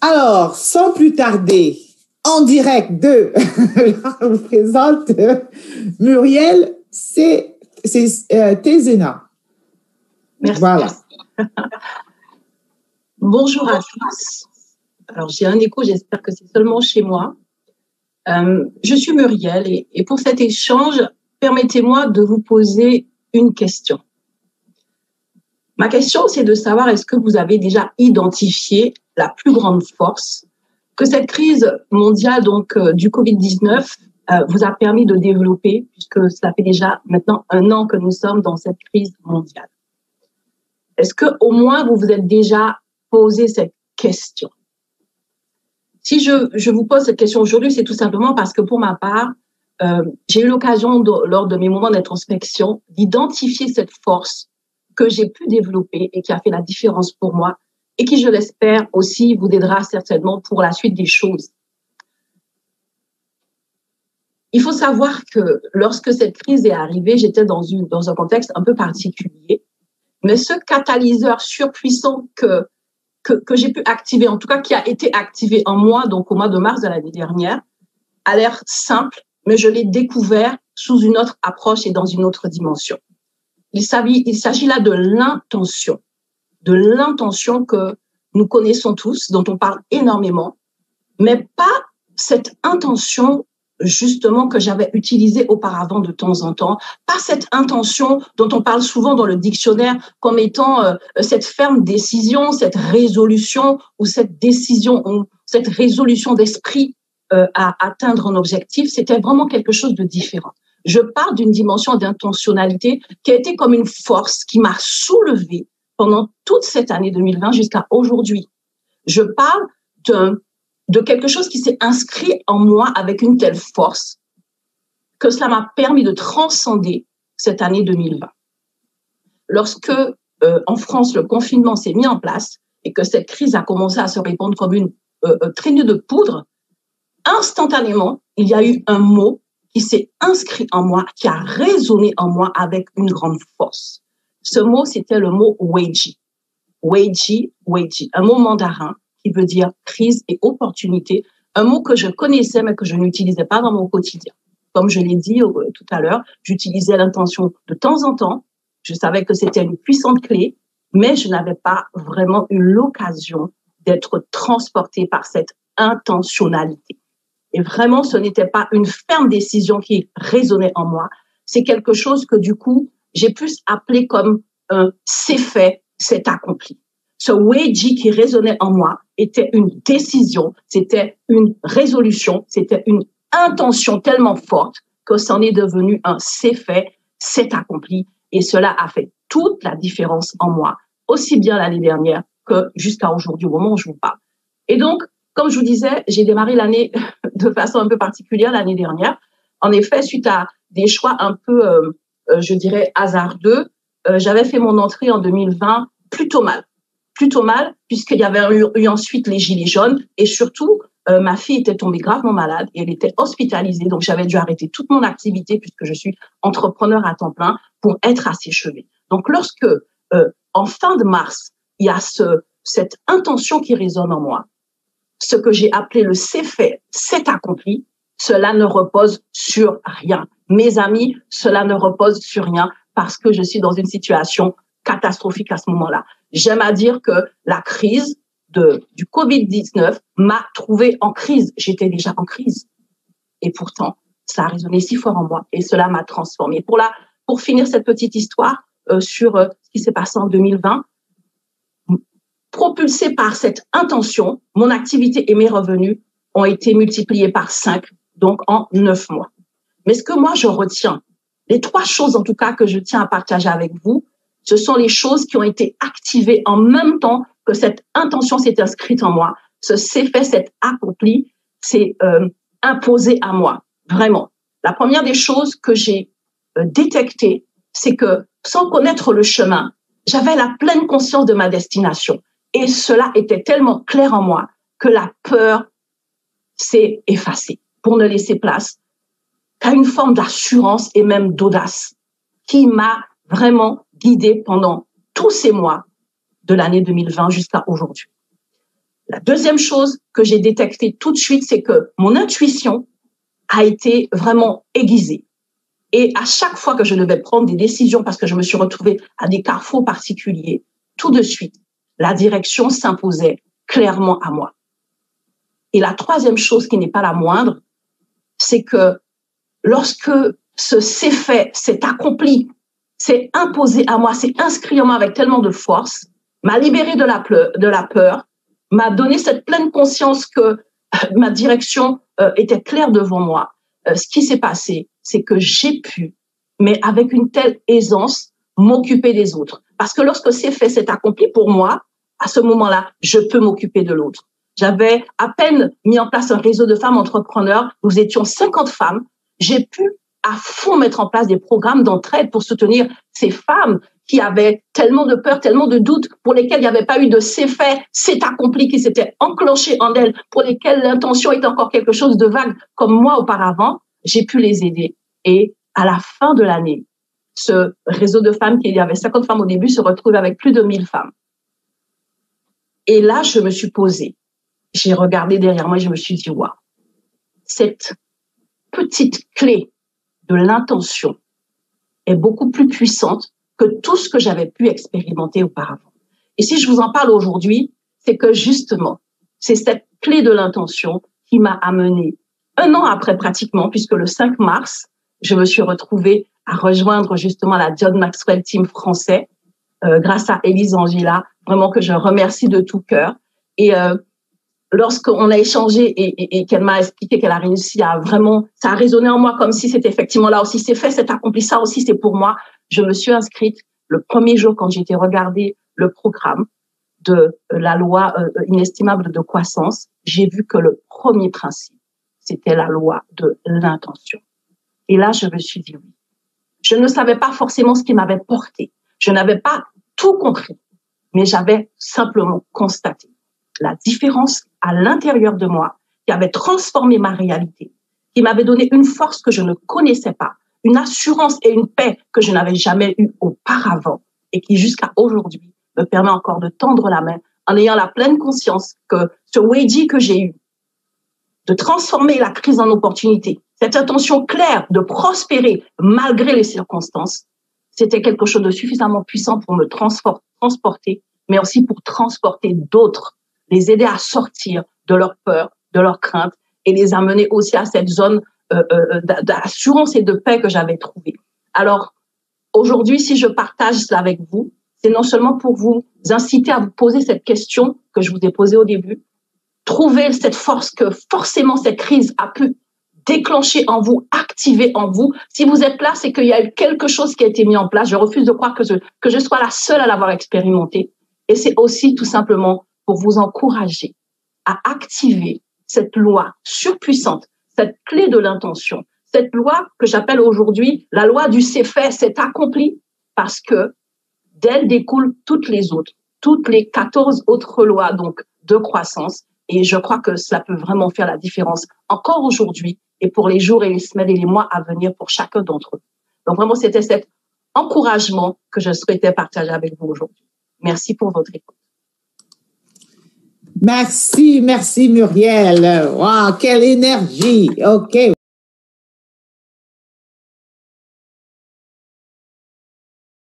Alors, sans plus tarder, en direct de, je vous présente Muriel Tézena. Merci. Voilà. Bonjour à tous. Alors, j'ai un écho, j'espère que c'est seulement chez moi. Je suis Muriel et pour cet échange, permettez-moi de vous poser une question. Ma question, c'est de savoir est-ce que vous avez déjà identifié la plus grande force que cette crise mondiale du Covid-19 vous a permis de développer, puisque cela fait déjà maintenant 1 an que nous sommes dans cette crise mondiale. Est-ce que au moins vous vous êtes déjà posé cette question? Si je vous pose cette question aujourd'hui, c'est tout simplement parce que pour ma part, j'ai eu l'occasion lors de mes moments d'introspection d'identifier cette force que j'ai pu développer et qui a fait la différence pour moi et qui, je l'espère, aussi vous aidera certainement pour la suite des choses. Il faut savoir que lorsque cette crise est arrivée, j'étais dans un contexte un peu particulier, mais ce catalyseur surpuissant que j'ai pu activer, en tout cas qui a été activé en moi, donc au mois de mars de l'année dernière, a l'air simple, mais je l'ai découvert sous une autre approche et dans une autre dimension. Il s'agit là de l'intention que nous connaissons tous, dont on parle énormément, mais pas cette intention justement que j'avais utilisée auparavant de temps en temps, pas cette intention dont on parle souvent dans le dictionnaire comme étant cette ferme décision, cette résolution ou cette décision, cette résolution d'esprit à atteindre un objectif. C'était vraiment quelque chose de différent. Je parle d'une dimension d'intentionnalité qui a été comme une force qui m'a soulevée pendant toute cette année 2020 jusqu'à aujourd'hui. Je parle de quelque chose qui s'est inscrit en moi avec une telle force que cela m'a permis de transcender cette année 2020. Lorsque, en France, le confinement s'est mis en place et que cette crise a commencé à se répandre comme une traînée de poudre, instantanément, il y a eu un mot qui s'est inscrit en moi, qui a résonné en moi avec une grande force. Ce mot, c'était le mot Weiji. Weiji, un mot mandarin qui veut dire crise et opportunité, un mot que je connaissais mais que je n'utilisais pas dans mon quotidien. Comme je l'ai dit tout à l'heure, j'utilisais l'intention de temps en temps, je savais que c'était une puissante clé, mais je n'avais pas vraiment eu l'occasion d'être transportée par cette intentionnalité. Et vraiment, ce n'était pas une ferme décision qui résonnait en moi, c'est quelque chose que du coup, j'ai plus appelé comme un c'est fait, c'est accompli. Ce Weiji qui résonnait en moi était une décision, c'était une résolution, c'était une intention tellement forte que c'en est devenu un c'est fait, c'est accompli. Et cela a fait toute la différence en moi, aussi bien l'année dernière que jusqu'à aujourd'hui, au moment où je vous parle. Et donc, comme je vous disais, j'ai démarré l'année de façon un peu particulière l'année dernière. En effet, suite à des choix un peu, je dirais, hasardeux, j'avais fait mon entrée en 2020 plutôt mal, puisqu'il y avait eu ensuite les gilets jaunes et surtout, ma fille était tombée gravement malade et elle était hospitalisée. Donc, j'avais dû arrêter toute mon activité puisque je suis entrepreneur à temps plein pour être à ses chevets. Donc, lorsque, en fin de mars, il y a cette intention qui résonne en moi, ce que j'ai appelé le c'est fait, c'est accompli, cela ne repose sur rien. Mes amis, cela ne repose sur rien parce que je suis dans une situation catastrophique à ce moment-là. J'aime à dire que la crise du Covid-19 m'a trouvée en crise. J'étais déjà en crise. Et pourtant, ça a résonné si fort en moi et cela m'a transformée. Pour finir cette petite histoire sur ce qui s'est passé en 2020, propulsée par cette intention, mon activité et mes revenus ont été multipliés par 5, donc en 9 mois. Mais ce que moi, je retiens, les 3 choses en tout cas que je tiens à partager avec vous, ce sont les choses qui ont été activées en même temps que cette intention s'est inscrite en moi. Ce c'est fait, c'est accompli, c'est imposé à moi, vraiment. La première des choses que j'ai détectées, c'est que sans connaître le chemin, j'avais la pleine conscience de ma destination. Et cela était tellement clair en moi que la peur s'est effacée pour ne laisser place qu'à une forme d'assurance et même d'audace qui m'a vraiment guidée pendant tous ces mois de l'année 2020 jusqu'à aujourd'hui. La deuxième chose que j'ai détectée tout de suite, c'est que mon intuition a été vraiment aiguisée. Et à chaque fois que je devais prendre des décisions, parce que je me suis retrouvée à des carrefours particuliers, tout de suite, la direction s'imposait clairement à moi. Et la troisième chose qui n'est pas la moindre, c'est que lorsque ce s'est fait, s'est accompli, s'est imposé à moi, s'est inscrit en moi avec tellement de force, m'a libéré de la peur, m'a donné cette pleine conscience que ma direction était claire devant moi. Ce qui s'est passé, c'est que j'ai pu, mais avec une telle aisance, m'occuper des autres. Parce que lorsque c'est fait, c'est accompli pour moi, à ce moment-là, je peux m'occuper de l'autre. J'avais à peine mis en place un réseau de femmes entrepreneurs. Nous étions 50 femmes. J'ai pu à fond mettre en place des programmes d'entraide pour soutenir ces femmes qui avaient tellement de peur, tellement de doutes, pour lesquelles il n'y avait pas eu de c'est fait, c'est accompli, qui s'était enclenché en elles, pour lesquelles l'intention était encore quelque chose de vague, comme moi auparavant. J'ai pu les aider. Et à la fin de l'année, ce réseau de femmes, il y avait 50 femmes au début, se retrouve avec plus de 1000 femmes. Et là, je me suis posée. J'ai regardé derrière moi et je me suis dit, waouh, cette petite clé de l'intention est beaucoup plus puissante que tout ce que j'avais pu expérimenter auparavant. Et si je vous en parle aujourd'hui, c'est que justement, c'est cette clé de l'intention qui m'a amenée 1 an après pratiquement, puisque le 5 mars, je me suis retrouvée à rejoindre justement la John Maxwell Team français, grâce à Élise Angela, vraiment que je remercie de tout cœur. Et lorsqu'on a échangé et qu'elle m'a expliqué qu'elle a réussi à vraiment, ça a résonné en moi comme si c'était effectivement là aussi, c'est fait, c'est accompli, ça aussi c'est pour moi. Je me suis inscrite le premier jour quand j'ai été regarder le programme de la loi inestimable de croissance. J'ai vu que le premier principe, c'était la loi de l'intention. Et là, je me suis dit oui. Je ne savais pas forcément ce qui m'avait porté. Je n'avais pas tout compris, mais j'avais simplement constaté la différence à l'intérieur de moi qui avait transformé ma réalité, qui m'avait donné une force que je ne connaissais pas, une assurance et une paix que je n'avais jamais eue auparavant et qui jusqu'à aujourd'hui me permet encore de tendre la main en ayant la pleine conscience que ce wedgie que j'ai eu, de transformer la crise en opportunité, cette intention claire de prospérer malgré les circonstances, c'était quelque chose de suffisamment puissant pour me transporter, mais aussi pour transporter d'autres, les aider à sortir de leur peur, de leur crainte et les amener aussi à cette zone d'assurance et de paix que j'avais trouvée. Alors, aujourd'hui, si je partage cela avec vous, c'est non seulement pour vous inciter à vous poser cette question que je vous ai posée au début, trouver cette force que forcément cette crise a pu déclencher en vous, activer en vous. Si vous êtes là, c'est qu'il y a eu quelque chose qui a été mis en place. Je refuse de croire que je sois la seule à l'avoir expérimenté. Et c'est aussi tout simplement pour vous encourager à activer cette loi surpuissante, cette clé de l'intention, cette loi que j'appelle aujourd'hui la loi du c'est fait, c'est accompli, parce que d'elle découlent toutes les autres, toutes les 14 autres lois donc de croissance. Et je crois que cela peut vraiment faire la différence encore aujourd'hui et pour les jours et les semaines et les mois à venir pour chacun d'entre eux. Donc vraiment, c'était cet encouragement que je souhaitais partager avec vous aujourd'hui. Merci pour votre écoute. Merci Muriel. Wow, quelle énergie. OK.